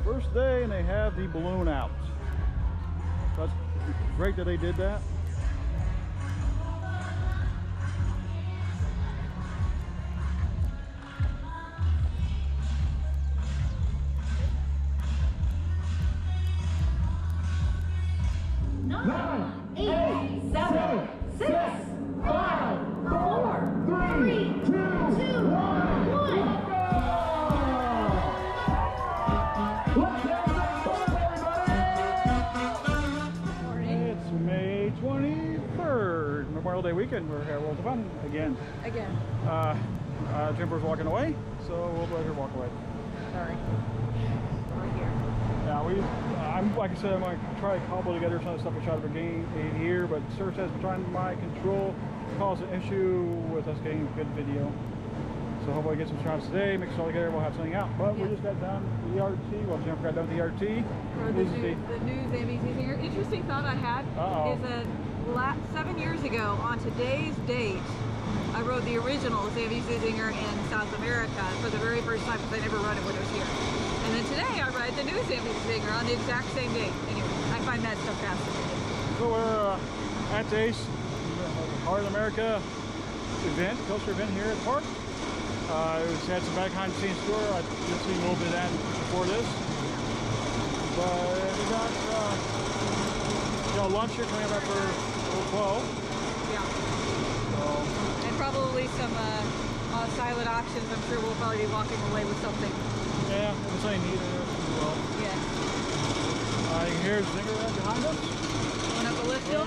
First day and they have the balloon out. That's great that they did that. Nine, 8, 7, 6, 5, 4, 3, 2, 1. It's May 23rd, Memorial Day weekend. We're here at World of Fun again. Jennifer's walking away, so we'll let her walk away. Sorry. Right here. Yeah, I'm like I said, I'm going to try to cobble together some of the stuff we shot at the game here, but Surf has been trying my control cause an issue with us getting a good video. So hopefully get some shots today, mix it all together, we'll have something out. But we just got done the ERT. Well, Jennifer got done with the ERT. The news ABC here. Interesting thought I had is that 7 years ago on today's date, I rode the original Sammy Zinger in South America for the very first time because I never rode it when it was here. And then today I ride the new Sammy Zinger on the exact same date. Anyway, I find that stuff fascinating. So we're at today's Heart of America event, coaster event here at the park. We had some behind the scenes tour. I just seen a little bit of that before this. But we got lunch here coming up after 12. Yeah. And probably some silent options. I'm sure we'll probably be walking away with something. Yeah, it's something neat in there as well. Yeah. You can hear Zinger right behind us. Going up a lift hill.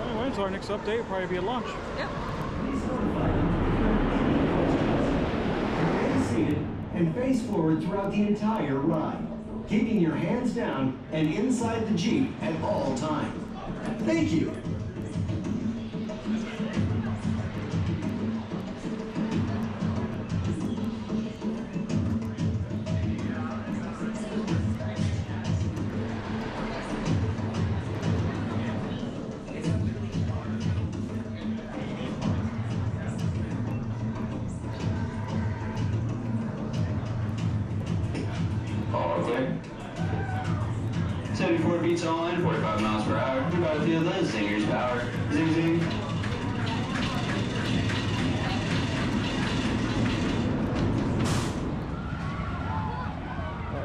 Anyway, so our next update will probably be at lunch. Yep. Remain seated and face forward throughout the entire ride, keeping your hands down and inside the Jeep at all times. Thank you. All clear. 74 beats on, 45 miles per hour. You're about to feel the Zinger's power. Zing, zing.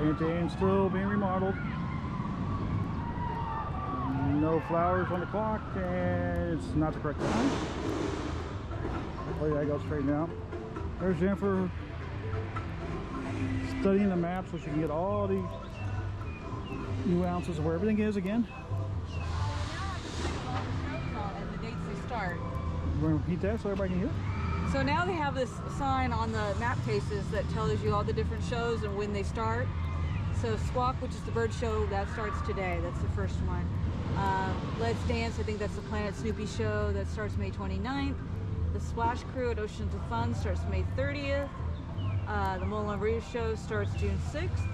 Entertainment still being remodeled. No flowers on the clock, and it's not the correct time. Oh yeah, I got straightened out. There's Jennifer studying the map so she can get all the nuances of where everything is again. And the dates they start. You want to repeat that so everybody can hear? So now they have this sign on the map cases that tells you all the different shows and when they start. So Squawk, which is the bird show, that starts today. That's the first one. Let's Dance, I think that's the Planet Snoopy show. That starts May 29th. The Splash Crew at Oceans of Fun starts May 30th. The Moulin Rouge show starts June 6th.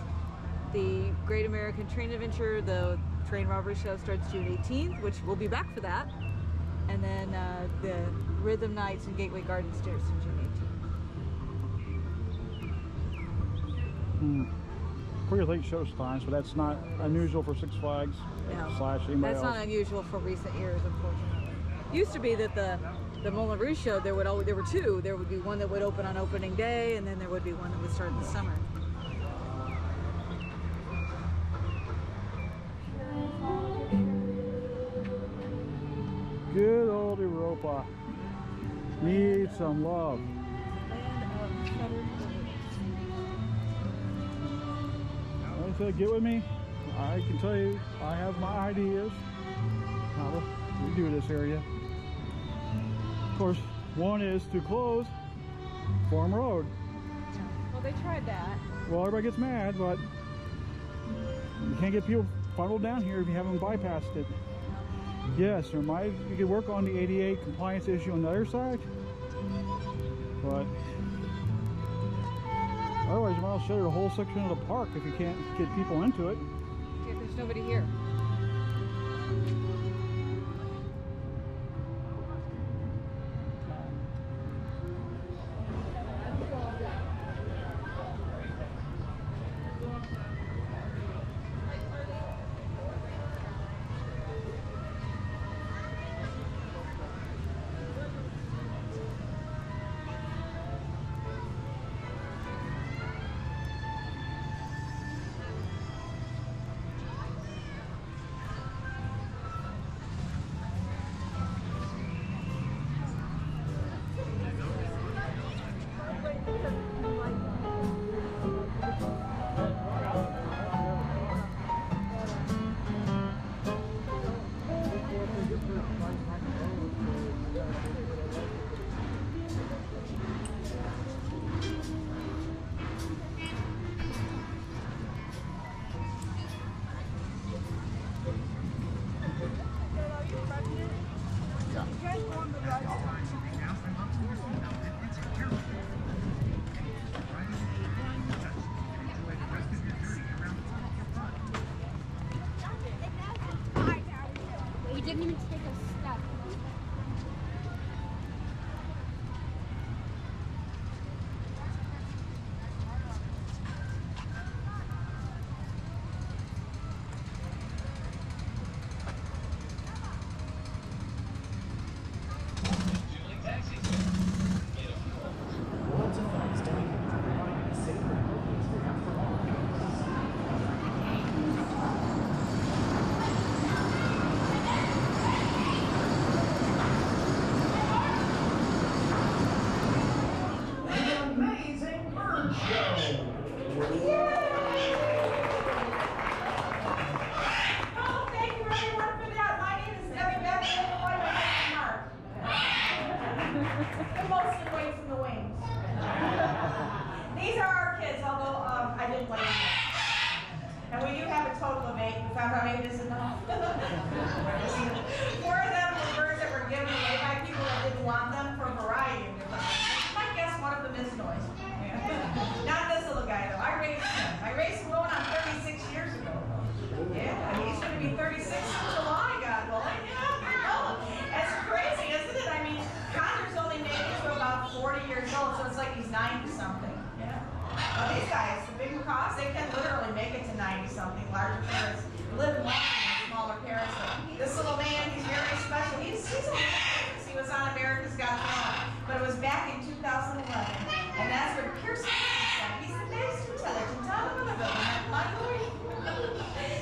The Great American Train Adventure, the train robbery show, starts June 18th, which we'll be back for that. And then the Rhythm Nights and Gateway Garden starts in June 18th. Pretty late show times, but that's not unusual for Six Flags slash anybody That's else. not unusual for recent years, unfortunately. Used to be that the Moulin Rouge show, there were two. There would be one that would open on opening day, and then there would be one that would start in the summer. Good old Europa. Need some love. Like I said, get with me. I can tell you, I have my ideas how to redo this area. Of course, one is to close Farm Road. Well, they tried that. Well, everybody gets mad, but you can't get people funneled down here if you haven't bypassed it. Yes, you could work on the ADA compliance issue on the other side, but otherwise you might as well shutter the whole section of the park if you can't get people into it. Yeah, there's nobody here. 40 years old, so it's like he's 90-something. Yeah. Well, these guys, the big macaws, they can literally make it to 90-something. Larger parrots live longer than smaller parrots. So this little man, he's very special. He's a little famous. He was on America's Got Talent, but it was back in 2011, and that's where Pearson said he's the most intelligent out of the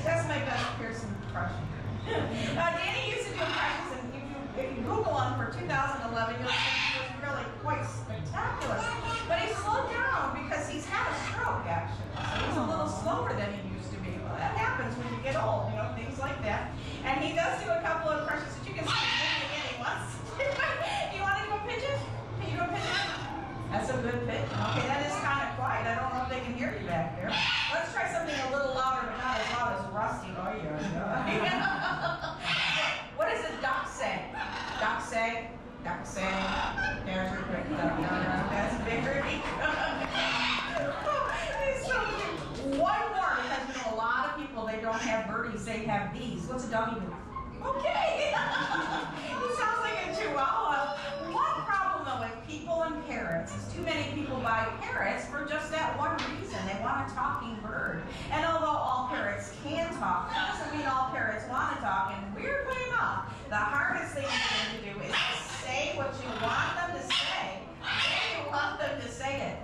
That's my best Pearson impression. Danny used to do impressions, and if you Google him for 2011, you'll see he was really quite spectacular. But he slowed down because he's had a stroke, actually. So he's a little slower than he used to be. Well, that happens when you get old, you know, things like that. And he does do a couple of impressions that you can see again he wants. You want to do a pigeon? Can you do a pigeon? That's a good pigeon. Okay, that is kind of quiet. I don't know if they can hear you back there. Let's try something a little louder, but not as loud as Rusty. Oh, yeah. What does a duck say? Duck say? Duck say? There's your quick duck. That's bigger. He's so cute. One more, because you know a lot of people, they don't have birdies, they have bees. What's a doggy do? Okay. He sounds like a chihuahua. One problem though with people and parrots is too many people buy parrots for just that one reason. They want a talking bird. And although all parrots can talk, that doesn't mean all parrots want to talk. And weirdly enough, the hardest thing to do is to say what you want them to say. When you want them to say it.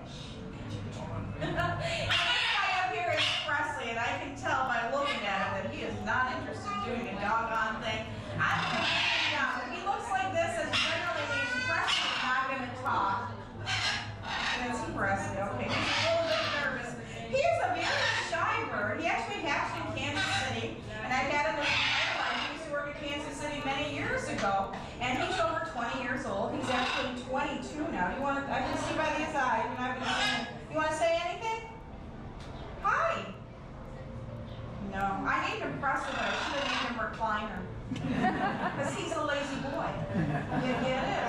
And this guy up here is Presley, and I can tell by looking at him that he is not interested in doing a doggone thing. I'm going to put him down. If he looks like this, it generally means Presley is not going to talk. It's Presley, okay. He's a little bit nervous. He is a very shy bird. He actually hatched in Kansas City, and I've had him his entire life. He used to work in Kansas City many years ago, and he's over 20 years old. He's actually 22 now. I can see by his eyes. You want to say anything? Hi. No, I named him Presley, but I should have named him Recliner. Because he's a lazy boy. You get it?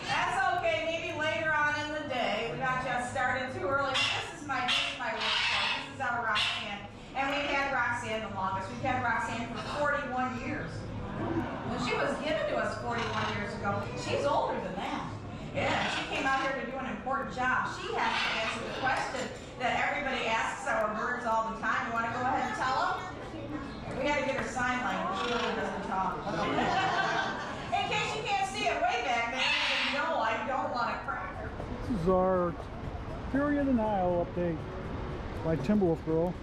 That's okay. Maybe later on in the day. We got you started too early. This is my workshop. This is our Roxanne. And we've had Roxanne the longest. We've had Roxanne for 41 years. When she was given to us 41 years ago, she's older than that. Yeah, she came out here to do an important job. She has to answer the question that everybody asks our birds all the time. You want to go ahead and tell them? We had to get her sign language. She really doesn't talk. In case you can't see it way back there, no, I don't want to crack her. This is our Fury of the Nile update by Timberwolf Girl.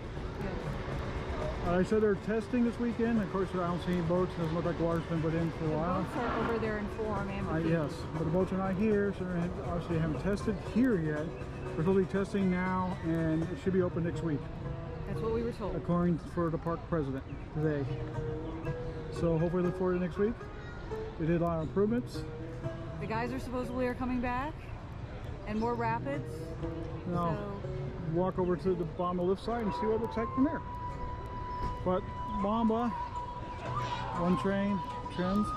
I said they're testing this weekend. Of course, I don't see any boats. It doesn't look like water's been put in for a while. The boats are over there in Forum and yes, but the boats are not here, so they obviously haven't tested here yet. We're supposed to be testing now, and it should be open next week. That's what we were told. According for the park president today. So hopefully look forward to next week. They did a lot of improvements. The guys are supposedly coming back, and more rapids. Now, walk over to the bottom of the lift side and see what it looks like from there. But Mamba, one train, trims.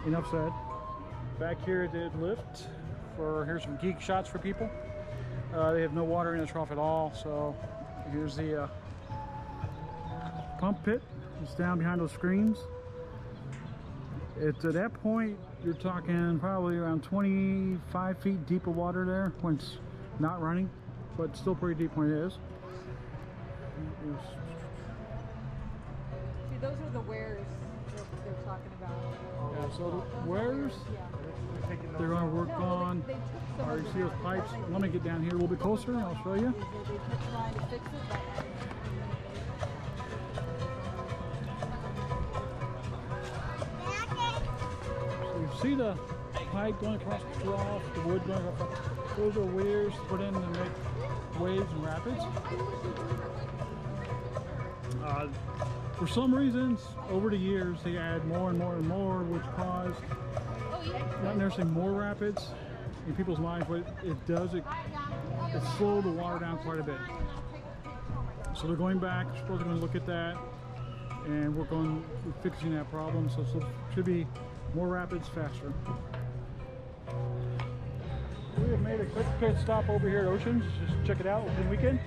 Enough said. Back here at the lift, here's some geek shots for people. They have no water in the trough at all, so here's the pump pit. It's down behind those screens. At that point, you're talking probably around 25 feet deep of water there when it's not running, but still pretty deep when it is. See, those are the wares that they're talking about. Yeah, so the wares, they're going to work on, or you see those pipes. Let me get down here a little bit closer and I'll show you. They're trying to fix it, So you see the pipe going across the trough, the wood going across. Those are weirs put in to make waves and rapids. For some reasons, over the years, they add more and more and more, which caused not necessarily more rapids in people's minds, but it does, it slowed the water down quite a bit. So they're going back, supposedly going to look at that and work on fixing that problem. So it should be more rapids faster. We have made a quick pit stop over here at Oceans. Just check it out, open weekend.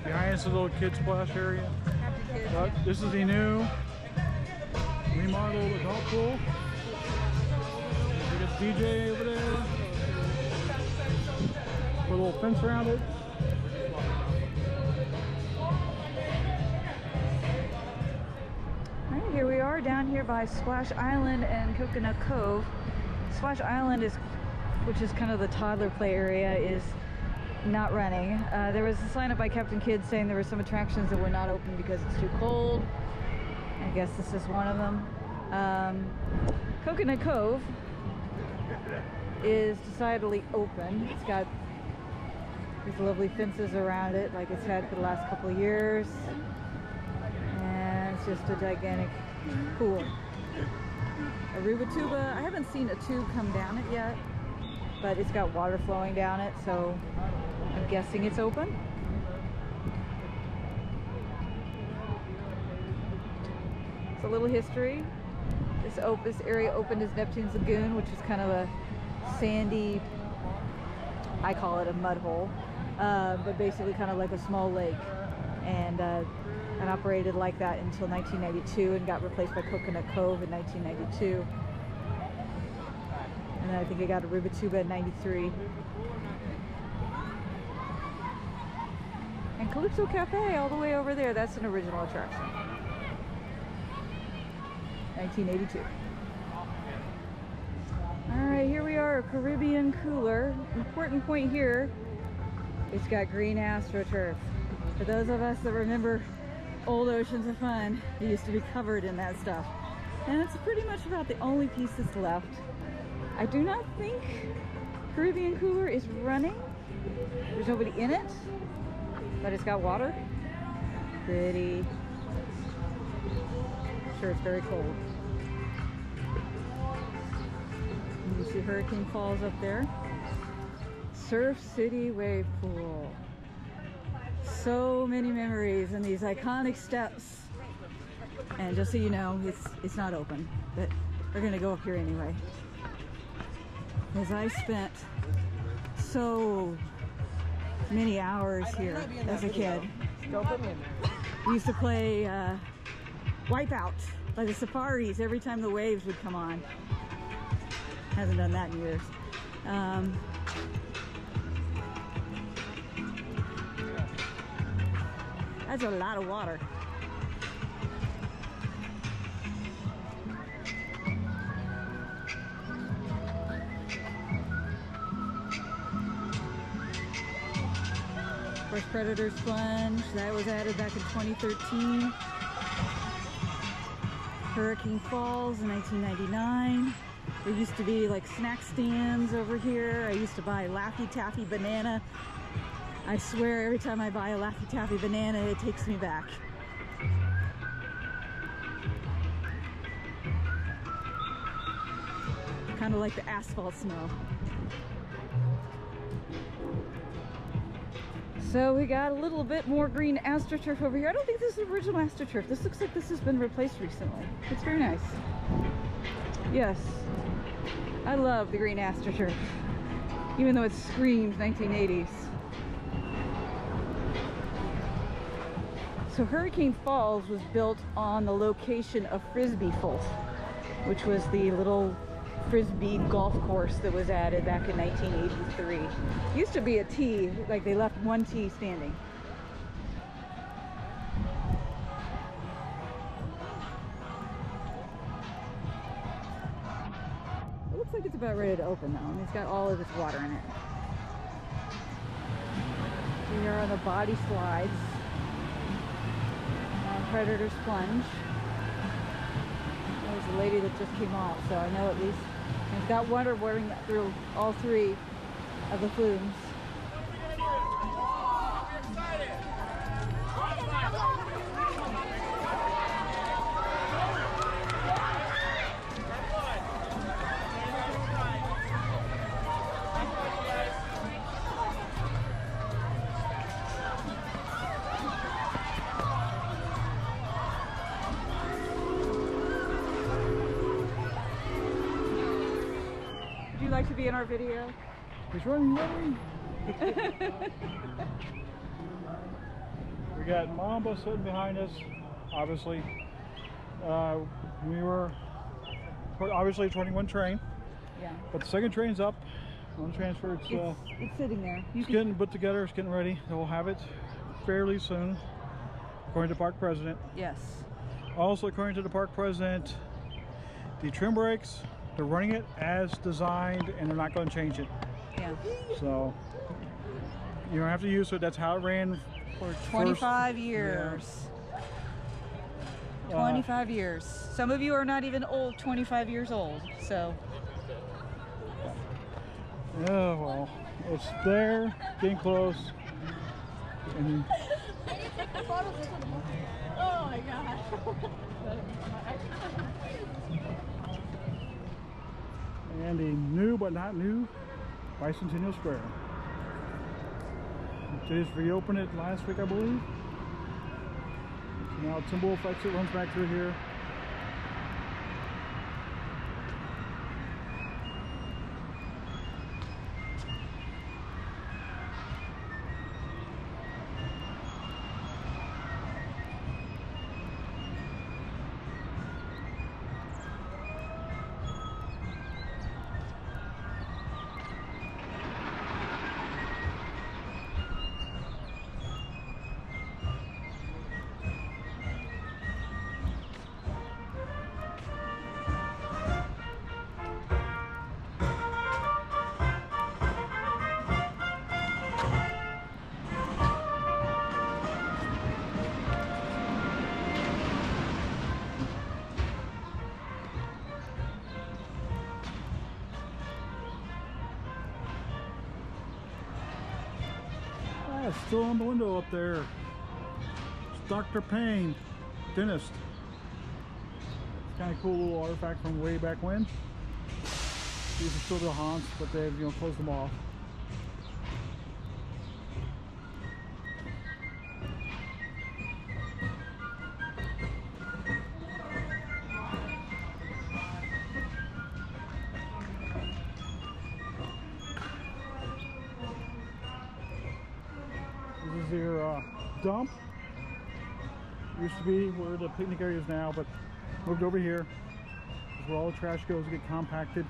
Behind us is a little kids splash area. But this is the new remodeled adult pool. DJ over there. Put a little fence around it. All right, here we are down here by Splash Island and Coconut Cove. Splash Island is, which is kind of the toddler play area, is not running. There was a sign up by Captain Kidd saying there were some attractions that were not open because it's too cold. I guess this is one of them. Coconut Cove is decidedly open. It's got these lovely fences around it like it's had for the last couple of years. And it's just a gigantic pool. Aruba tuba, I haven't seen a tube come down it yet, but it's got water flowing down it, so I'm guessing it's open. It's a little history. This area opened as Neptune's Lagoon, which is kind of a sandy, I call it a mud hole, but basically kind of like a small lake, and operated like that until 1992 and got replaced by Coconut Cove in 1992. And then I think it got Aruba tuba in 93. And Calypso Cafe all the way over there, that's an original attraction. 1982. All right, here we are, a Caribbean cooler. Important point here, it's got green AstroTurf. For those of us that remember old Oceans of Fun, it used to be covered in that stuff. And it's pretty much about the only piece that's left. I do not think Caribbean cooler is running. There's nobody in it, but it's got water. Pretty. I'm sure it's very cold. You see Hurricane Falls up there. Surf City Wave Pool. So many memories and these iconic steps. And just so you know, it's not open, but we're gonna go up here anyway. As I spent so many hours here as a kid. We used to play Wipeout by the Safaris every time the waves would come on. Haven't done that in years. That's a lot of water. First Predator Sponge, that was added back in 2013. Hurricane Falls in 1999. There used to be like snack stands over here. I used to buy Laffy Taffy banana. I swear every time I buy a Laffy Taffy banana, it takes me back. Kind of like the asphalt snow. So we got a little bit more green AstroTurf over here. I don't think this is original AstroTurf. This looks like this has been replaced recently. It's very nice. Yes, I love the green AstroTurf, even though it screams 1980s. So Hurricane Falls was built on the location of Frisbee Folk, which was the little Frisbee golf course that was added back in 1983. It used to be a tee, like they left one tee standing. It looks like it's about ready to open though, and it's got all of this water in it. We are on the body slides. Predator Sponge. There's a lady that just came off, so I know at least it's got water pouring through all three of the flumes. Like to be in our video? He's running away. We got Mamba sitting behind us, obviously. We were obviously 21 train. Yeah. But the second train's up on transfer. It's sitting there. It's getting put together. It's getting ready. They'll have it fairly soon, according to park president. Yes. Also, according to the park president, the trim brakes, they're running it as designed, and they're not going to change it. Yeah. So you don't have to use it. That's how it ran For 25 years. Yeah. 25 years. Some of you are not even old, 25 years old. So. Yeah, well, it's there, getting close. And Oh my god. and a new but not new Bicentennial Square. They just reopened it last week, I believe. Now Timberwolf exit runs back through here. It's still on the window up there. It's Dr. Payne, dentist. It's kind of cool little artifact from way back when. These are still the haunts, but they've closed them off. This is your dump. Used to be where the picnic area is now, but moved over here. This is where all the trash goes to get compacted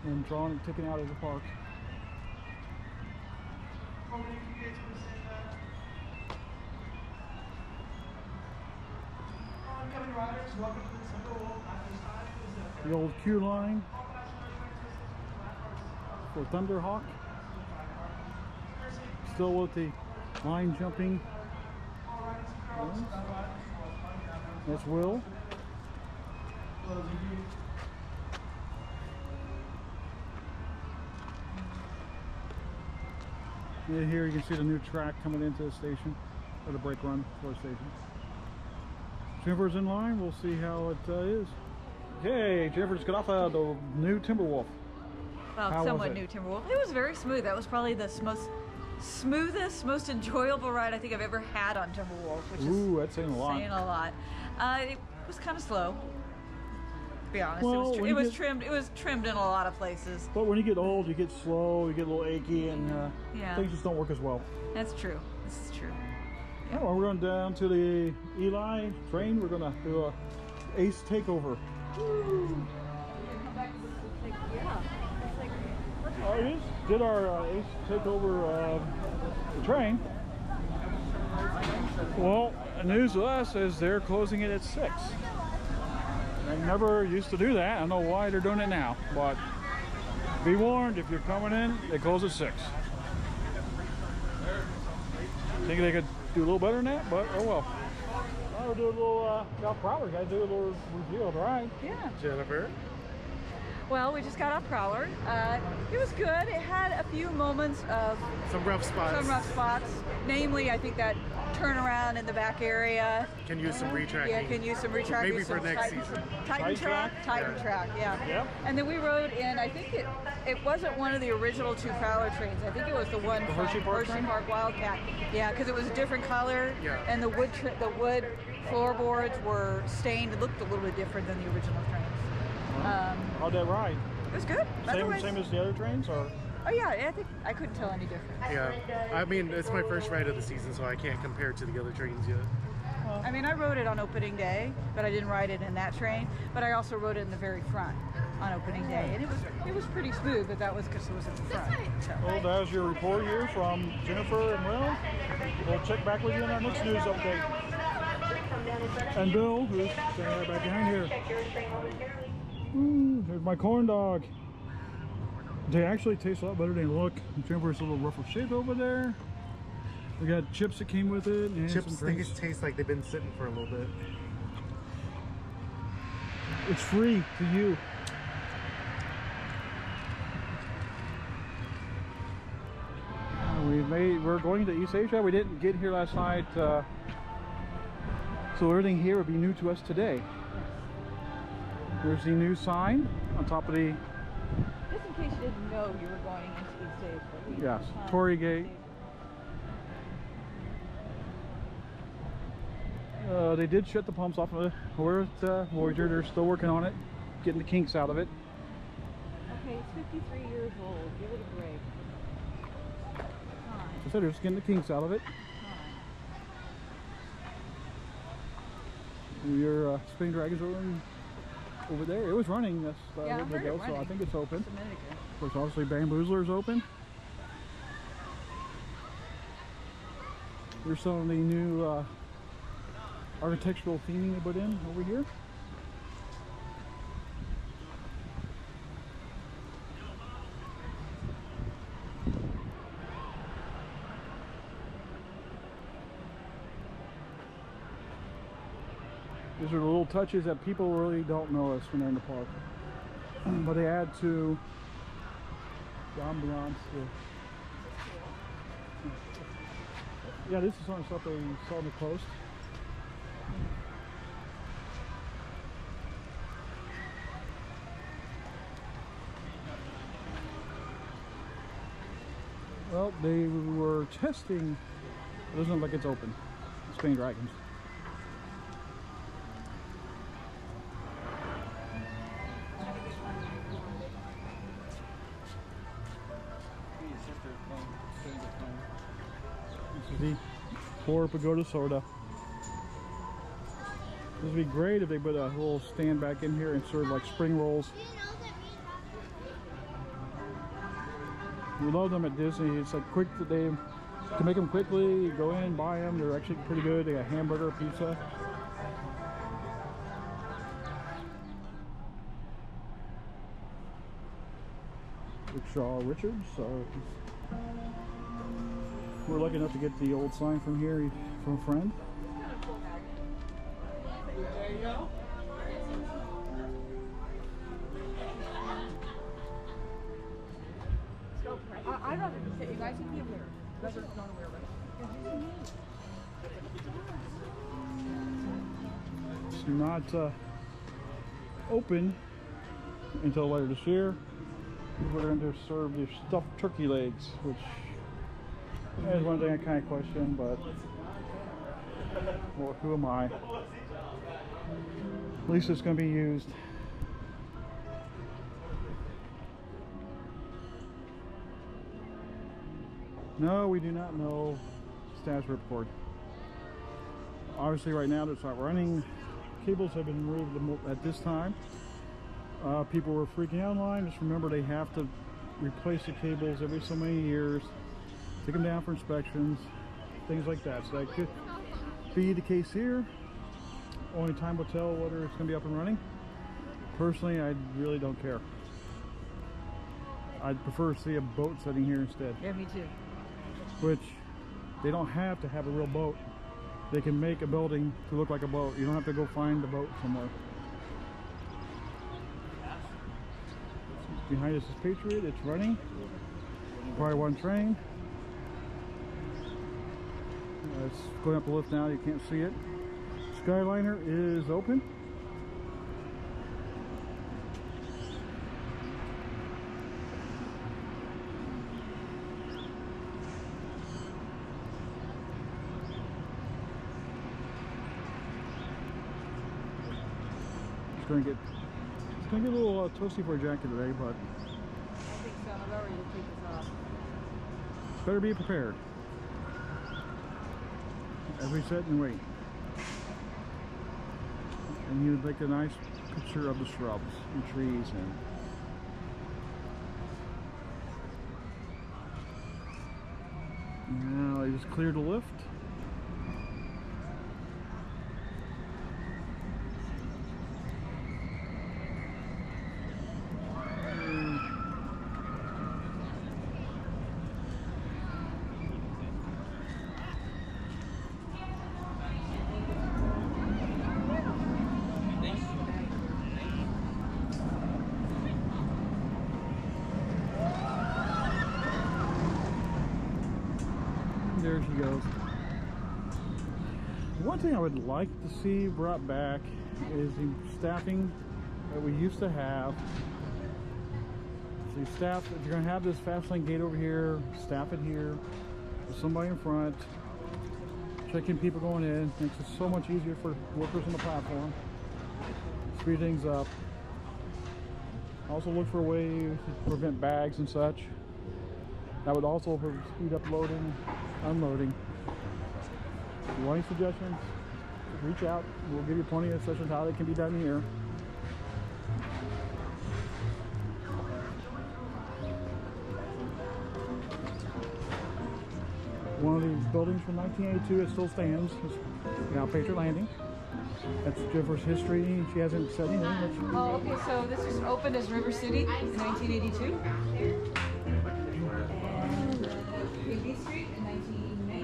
and drawn and taken out of the park. The old queue line for Thunderhawk. Still with the line jumping. That's Will. And here you can see the new track coming into the station, or the brake run for the station. Jennifer's in line. We'll see how it is. Okay, Jennifer just got off of the new Timberwolf. Well, somewhat new Timberwolf. It was very smooth. That was probably the most smoothest, most enjoyable ride I think I've ever had on Timberwolf, which is that's saying a lot. Saying a lot. It was kind of slow, to be honest. Well, it was trimmed. It was trimmed in a lot of places. But when you get old, you get slow, you get a little achy, and yeah, things just don't work as well. That's true. This is true. Yeah. Well, we're going down to the Eli train. We're going to do a Ace takeover. Woo. We just did our Ace takeover train. Well, the news to us is they're closing it at 6. They never used to do that. I don't know why they're doing it now, but be warned, if you're coming in, they close at 6. Think they could do a little better than that, but oh well. We'll do a little, Prowler guys do a little review of the ride. Yeah. Jennifer. Well, we just got off Prowler. It was good. It had a few moments of some rough spots. Namely, I think that turnaround in the back area. Can use some retracking. Yeah, can use some retracking. Maybe for next season. Titan track, yeah. Yep. And then we rode in, I think it wasn't one of the original 2 Prowler trains. I think it was the one from Hershey Park Wildcat. Yeah, because it was a different color. Yeah. And the wood floorboards were stained. It looked a little bit different than the original trains. How'd that ride? It was good. Same as the other trains, or? Oh yeah, I think I couldn't tell any difference. Yeah, I mean it's my first ride of the season, so I can't compare it to the other trains yet. I mean, I rode it on opening day, but I didn't ride it in that train. But I also rode it in the very front. on opening day, and it was pretty smooth, but that was because it was at the front. So. Well, that was your report here from Jennifer and Will. We'll check back with you on our next news update. And Bill, who's standing right back behind here. Ooh, there's my corn dog. They actually taste a lot better than they look. Jennifer's a little rough of shape over there. We got chips that came with it. And Chips some drinks. taste like they've been sitting for a little bit. It's free to you. We're going to East Asia. We didn't get here last night, so everything here would be new to us today. There's the new sign on top of the. Just in case you didn't know you were going into East Asia. Yes, Torii Gate. They did shut the pumps off of the Voyager. They're still working on it, getting the kinks out of it. Okay, it's 53 years old. Give it a break. I said they're just getting the kinks out of it. Your Spinning Dragon's over there. It was running. That's Yeah, I a little heard ago, it so I running. think it's open. Just a minute ago. Of course, obviously Bamboozler's open. There's some of the new architectural theming they put in over here. These are the little touches that people really don't notice when they're in the park, but they add to the ambiance. Yeah, this is some of the stuff they saw on the coast. Well, they were testing. It doesn't look like it's open. Spinning Dragons. This is the Four Pagoda Soda. This would be great if they put a little stand back in here and serve like spring rolls. We love them at Disney. It's like quick that they can make them quickly. You go in, buy them. They're actually pretty good. They got hamburger, pizza. Rickshaw Richards. So we're lucky enough to get the old sign from here from a friend. There you go. I'd rather just say, you guys can be aware. You guys are not aware of it. It's not open until later this year. We're going to serve the stuffed turkey legs, which is one thing I kind of question, but well, who am I? At least it's going to be used. No, we do not know status report. Obviously right now it's not running. Cables have been removed at this time. People were freaking out online. Just remember they have to replace the cables every so many years, take them down for inspections, things like that. So that could be the case here. Only time will tell whether it's going to be up and running. Personally, I really don't care. I'd prefer to see a boat sitting here instead. Yeah, me too. Which they don't have to have a real boat. They can make a building to look like a boat. You don't have to go find the boat somewhere. Behind us is Patriot. It's running. Probably one train. It's going up the lift now. You can't see it. Skyliner is open. It's gonna get a little toasty for a jacket today, but I think so. I'm about ready to take this off. better be prepared. As we sit and wait. And you take a nice picture of the shrubs and trees and Just clear the lift. There she goes. One thing I would like to see brought back is the staffing that we used to have. So you staff, if you're going to have this fast lane gate over here, staff it here with somebody in front, checking people going in. Makes it so much easier for workers on the platform. Speed things up. Also look for a way to prevent bags and such. That would also speed up loading, unloading. If you want any suggestions, reach out. We'll give you plenty of suggestions how they can be done here. One of these buildings from 1982 that still stands is now Patriot Landing. That's Jennifer's history. She hasn't said anything. Oh, okay, so this was opened as River City in 1982. B Street in 1990.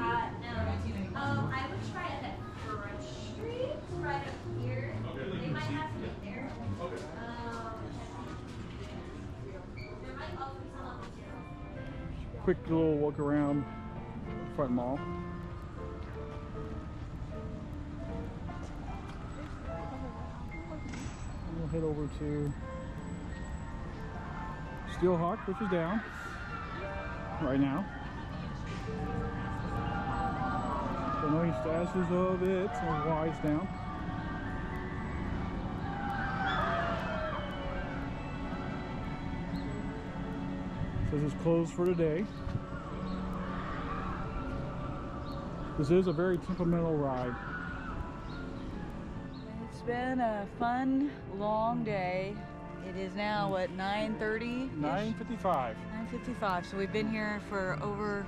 I would try it at Fresh Street, right up here. They might have to get there. There might also be some on the zero. Quick little walk around front mall. We'll head over to Steelhawk, which is down right now. Don't know any statuses of it, so why it's down. Says it's closed for today. This is a very temperamental ride. It's been a fun, long day. It is now, what, 9:30? 9:55. 9:55. So we've been here for over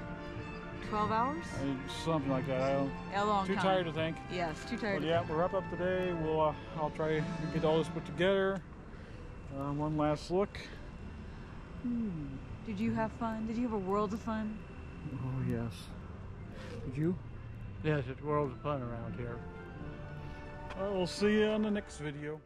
12 hours? Something like that. I don't. A long Too time. tired to think. Yes, too tired. But yeah, we'll wrap up today. We'll I'll try to get all this put together. One last look. Did you have fun? Did you have a world of fun? Oh yes. Did you? Yes, it's worlds of fun around here. We'll see you on the next video.